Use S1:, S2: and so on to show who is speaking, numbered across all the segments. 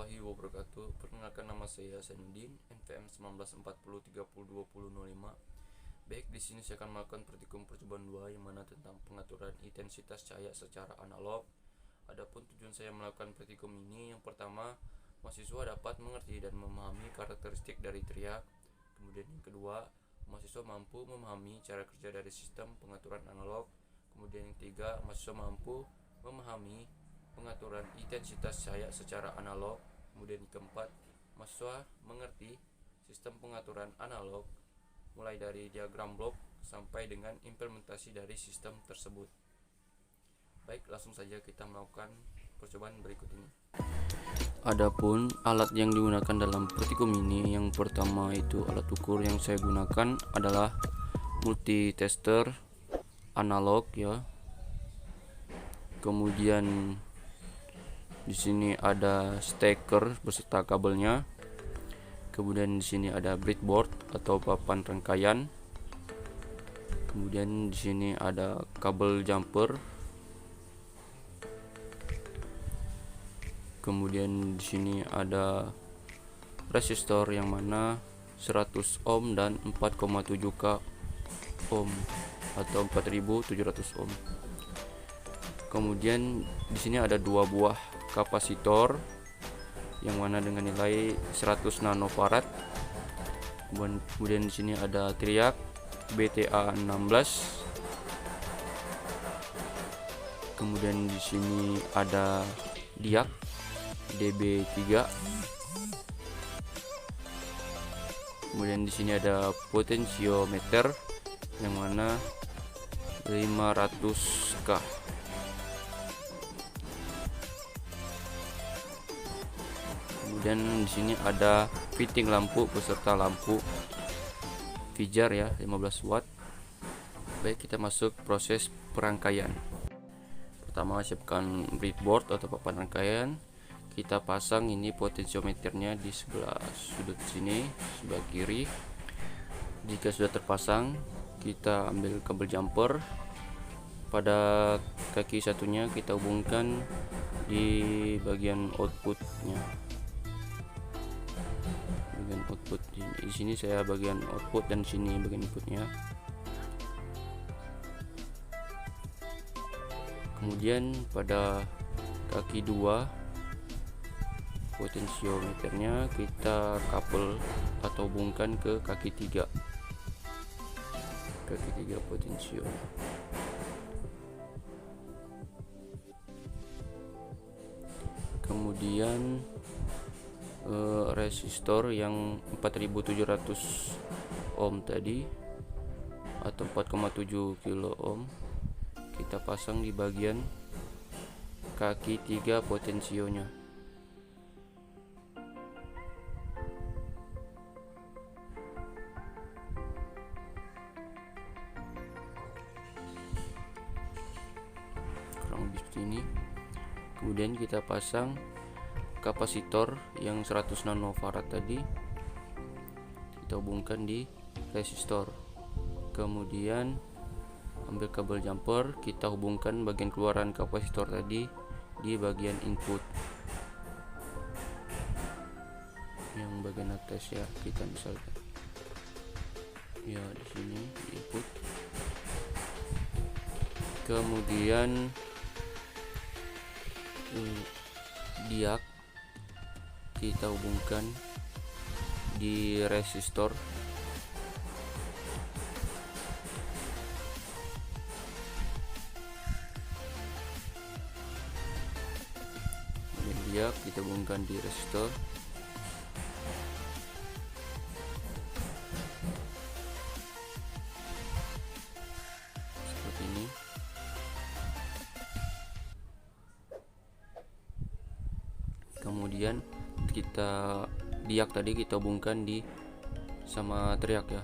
S1: warahmatullahi wabarakatuh. Perkenalkan, nama saya Zainuddin, NPM 1940302005. Baik, di sini saya akan melakukan praktikum percobaan 2 yang mana tentang pengaturan intensitas cahaya secara analog. Adapun tujuan saya melakukan praktikum ini, yang pertama, mahasiswa dapat mengerti dan memahami karakteristik dari triak. Kemudian yang kedua, mahasiswa mampu memahami cara kerja dari sistem pengaturan analog. Kemudian yang ketiga, mahasiswa mampu memahami pengaturan intensitas cahaya secara analog. Kemudian yang keempat, mahasiswa mengerti sistem pengaturan analog mulai dari diagram blok sampai dengan implementasi dari sistem tersebut. Baik, langsung saja kita melakukan percobaan berikut ini. Adapun alat yang digunakan dalam praktikum ini, yang pertama itu alat ukur yang saya gunakan adalah multitester analog ya. Kemudian di sini ada steker beserta kabelnya. Kemudian di sini ada breadboard atau papan rangkaian. Kemudian di sini ada kabel jumper. Kemudian di sini ada resistor yang mana 100 ohm dan 4,7k ohm atau 4700 ohm. Kemudian di sini ada dua buah kapasitor yang mana dengan nilai 100 nanofarad. Kemudian di sini ada triak BTA16. Kemudian di sini ada diak DB3. Kemudian di sini ada potensiometer yang mana 500K. Kemudian di sini ada fitting lampu beserta lampu Fijar ya, 15 watt. Baik, kita masuk proses perangkaian. Pertama, siapkan breadboard atau papan rangkaian. Kita pasang ini potensiometernya di sebelah sudut sini, sebelah kiri. Jika sudah terpasang, kita ambil kabel jumper. Pada kaki satunya kita hubungkan di bagian outputnya. Bagian output di sini saya bagian output dan sini bagian inputnya. Kemudian pada kaki 2 potensiometernya kita couple atau hubungkan ke kaki 3. Kaki 3 potensio. Kemudian resistor yang 4700 ohm tadi atau 4,7 kilo ohm kita pasang di bagian kaki 3 potensionya. Kurang lebih seperti ini. Kemudian kita pasang kapasitor yang 100 nanofarad tadi, kita hubungkan di resistor. Kemudian ambil kabel jumper, kita hubungkan bagian keluaran kapasitor tadi di bagian input. Yang bagian atas ya, kita misalkan ya di sini di input. Kemudian diak kita hubungkan di resistor. Kemudian diak kita hubungkan di resistor. Seperti ini. Kemudian kita diak tadi kita hubungkan di sama triak ya,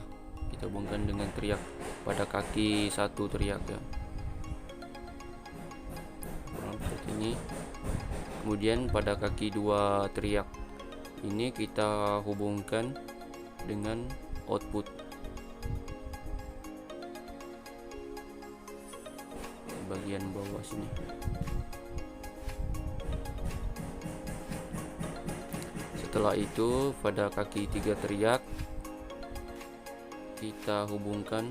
S1: kita hubungkan dengan triak pada kaki 1 triak ya, seperti ini. Kemudian pada kaki 2 triak ini kita hubungkan dengan output bagian bawah sini. Setelah itu pada kaki 3 teriak kita hubungkan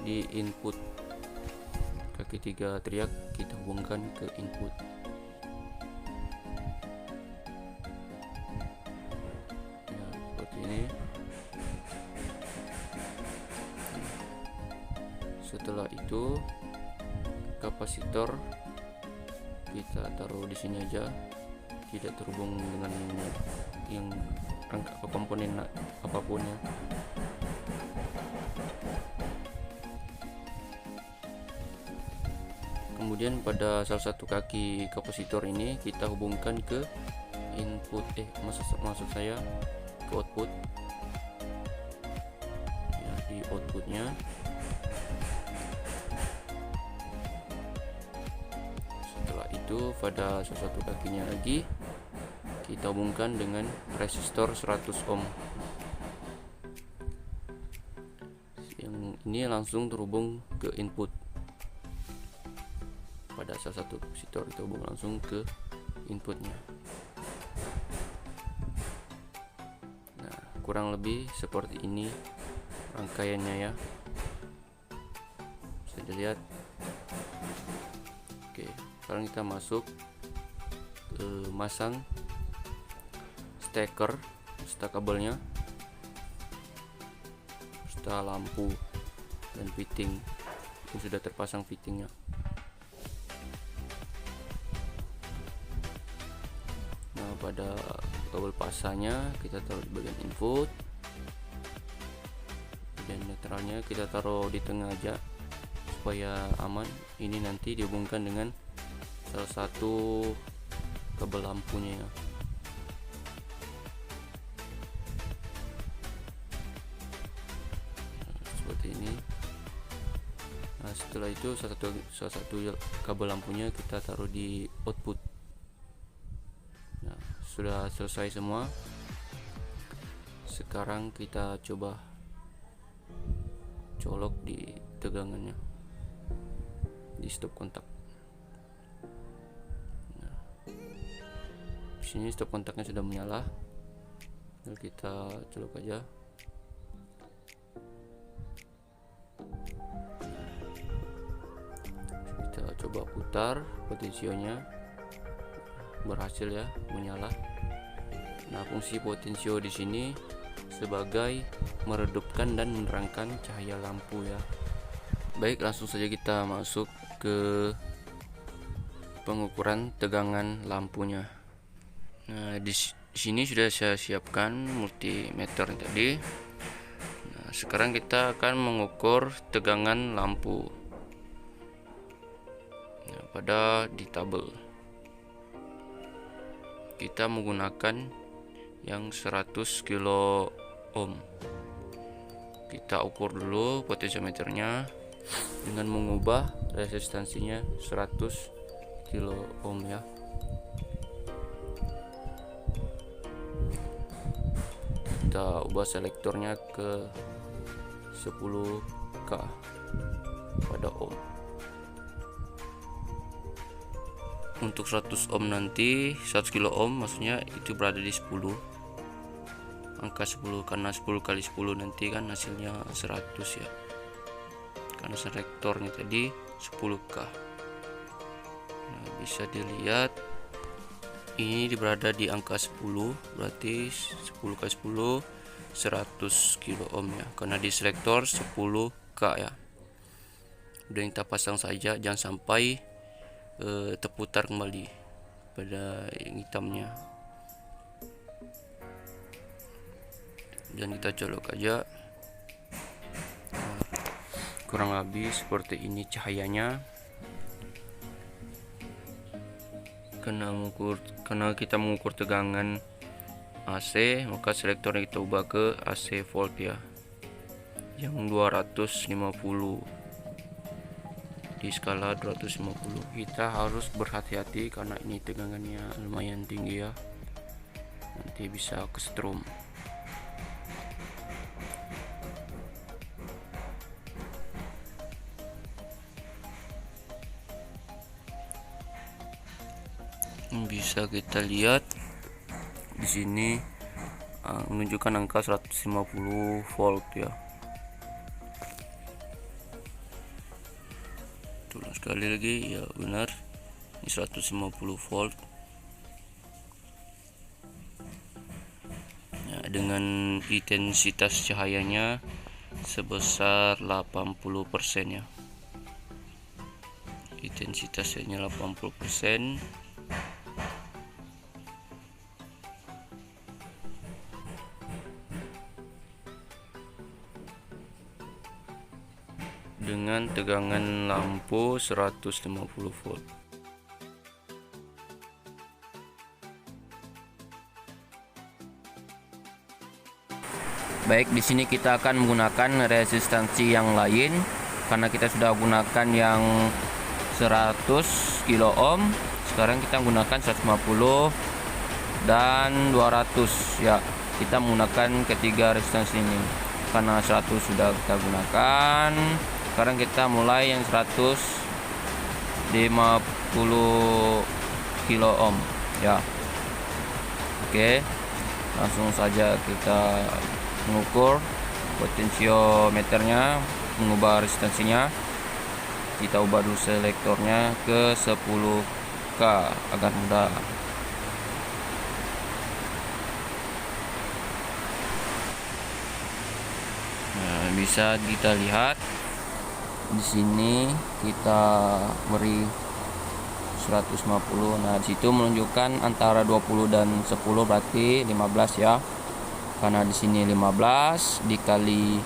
S1: di input. Kaki 3 teriak kita hubungkan ke input. Ya, seperti ini. Setelah itu kapasitor kita taruh di sini aja, tidak terhubung dengan yang rangka komponen apapun ya. Kemudian pada salah satu kaki kapasitor ini kita hubungkan ke input, maksud saya ke output ya, di outputnya. Setelah itu pada salah satu kakinya lagi kita hubungkan dengan resistor 100 ohm. Yang ini langsung terhubung ke input. Pada salah satu kapasitor kita hubung langsung ke inputnya. Nah, kurang lebih seperti ini rangkaiannya ya, bisa dilihat. Oke, sekarang kita masuk ke masang steker serta kabelnya, serta lampu dan fitting. Ini sudah terpasang fittingnya. Nah, pada kabel pasanya kita taruh di bagian input, dan netralnya kita taruh di tengah aja supaya aman. Ini nanti dihubungkan dengan salah satu kabel lampunya ya. Nah, seperti ini. Nah, setelah itu salah satu kabel lampunya kita taruh di output. Nah, sudah selesai semua. Sekarang kita coba colok di tegangannya, di stop kontak. Nah, di sini stop kontaknya sudah menyala. Lalu kita colok aja. Kita coba putar potensionya. Berhasil ya, menyala. Nah, fungsi potensio di sini sebagai meredupkan dan menerangkan cahaya lampu ya. Baik, langsung saja kita masuk ke pengukuran tegangan lampunya. Nah, di sini sudah saya siapkan multimeter tadi. Nah, sekarang kita akan mengukur tegangan lampu. Nah, pada di tabel kita menggunakan yang 100 kilo ohm. Kita ukur dulu potensiometernya dengan mengubah resistansinya 100 kilo ohm ya. Kita ubah selektornya ke 10K pada ohm. Untuk 100 ohm nanti 100 kilo ohm maksudnya itu berada di 10, angka 10, karena 10 kali 10 nanti kan hasilnya 100 ya, karena selektornya tadi 10K. Nah, bisa dilihat ini berada di angka 10, berarti 10 kali 10 100 kilo ohm ya, karena di selektor 10K ya. Udah kita pasang saja, jangan sampai terputar kembali pada yang hitamnya. Dan kita colok aja. Nah, kurang lebih seperti ini cahayanya. Karena kita mengukur tegangan AC, maka selektornya kita ubah ke AC volt ya, yang 250 di skala 250. Kita harus berhati-hati karena ini tegangannya lumayan tinggi ya, nanti bisa kesetrum. Bisa kita lihat di sini menunjukkan angka 150 volt ya. Tulis sekali lagi ya, benar, ini 150 volt ya, dengan intensitas cahayanya sebesar 80% ya. Intensitasnya 80%. Dengan tegangan lampu 150 volt. Baik, di sini kita akan menggunakan resistansi yang lain karena kita sudah gunakan yang 100 kilo ohm. Sekarang kita menggunakan 150 dan 200 ya. Kita menggunakan ketiga resistansi ini karena 100 sudah kita gunakan. Sekarang kita mulai yang 150 kilo ohm ya. Oke, langsung saja kita mengukur potensiometernya, mengubah resistansinya. Kita ubah dulu selektornya ke 10K agar mudah. Nah, bisa kita lihat di sini kita beri 150. Nah, di situ menunjukkan antara 20 dan 10 berarti 15 ya. Karena di sini 15 dikali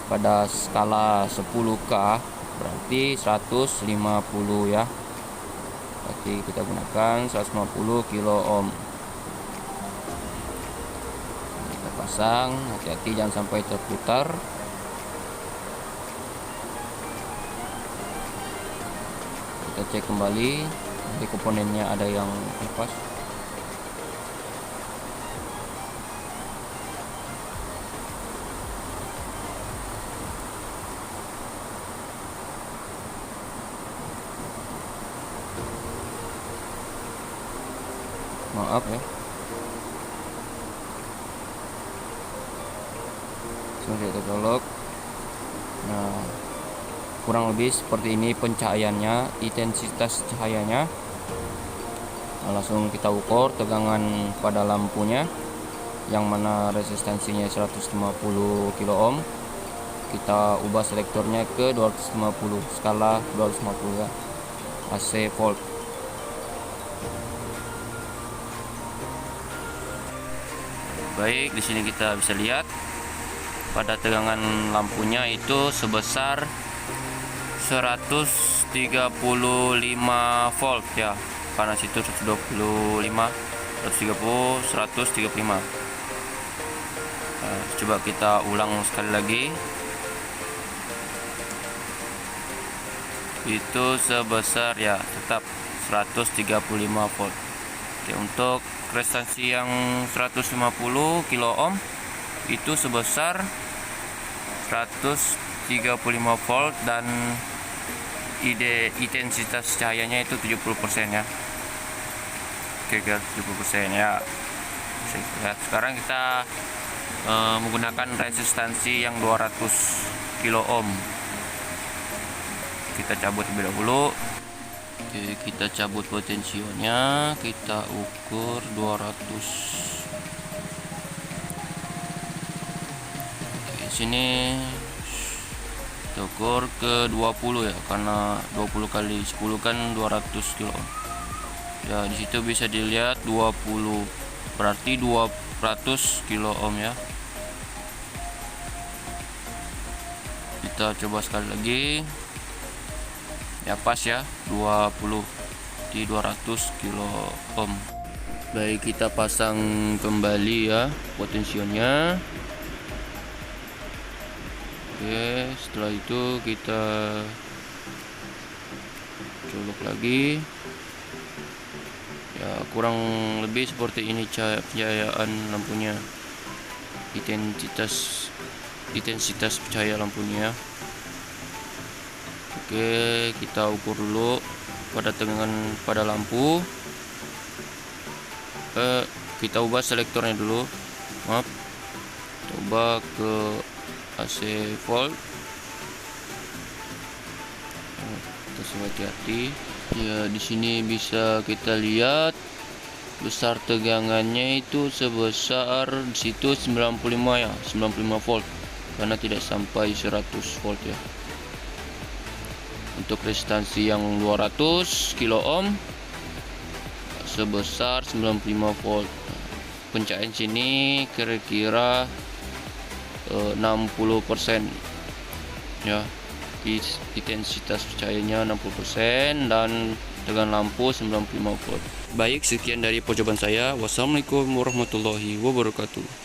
S1: pada skala 10K berarti 150 ya. Berarti kita gunakan 150 kilo ohm. Kita pasang, hati-hati jangan sampai terputar. Kita cek kembali, di komponennya ada yang lepas. Maaf ya. Langsung kita colok. Nah, kurang lebih seperti ini pencahayaannya, intensitas cahayanya. Nah, langsung kita ukur tegangan pada lampunya, yang mana resistansinya 150 kilo ohm. Kita ubah selektornya ke 250, skala 250 ya, AC volt. Baik, di sini kita bisa lihat pada tegangan lampunya itu sebesar 135 volt ya. Karena situ 125, 130, 135. Nah, coba kita ulang sekali lagi. Itu sebesar ya tetap 135 volt. Oke, untuk resistansi yang 150 kilo ohm itu sebesar 135 volt dan intensitas cahayanya itu 70% ya. Oke, 70% ya. Sekarang kita menggunakan resistansi yang 200 kilo ohm. Kita cabut terlebih dahulu. Oke, kita cabut potensionya, kita ukur 200. Oke, sini kita ukur ke 20 ya, karena 20 kali 10 kan 200 kilo. Ya, di situ bisa dilihat 20 berarti 200 kilo ohm ya. Kita coba sekali lagi. Ya pas ya, 20 di 200 kilo ohm. Baik, kita pasang kembali ya potensionya. Oke, setelah itu kita colok lagi ya, kurang lebih seperti ini pencahayaan lampunya, intensitas cahaya lampunya. Oke, kita ukur dulu pada tegangan pada lampu. Kita ubah selektornya dulu Maaf, coba ke AC volt. Terus hati-hati. Ya, di sini bisa kita lihat besar tegangannya itu sebesar di situ 95 ya, 95 volt karena tidak sampai 100 volt ya. Untuk resistansi yang 200 kilo ohm sebesar 95 volt. Pencahayaan sini kira-kira 60% ya. Intensitas cahayanya 60% dan tegangan lampu 95 volt. Baik, sekian dari percobaan saya. Wassalamualaikum warahmatullahi wabarakatuh.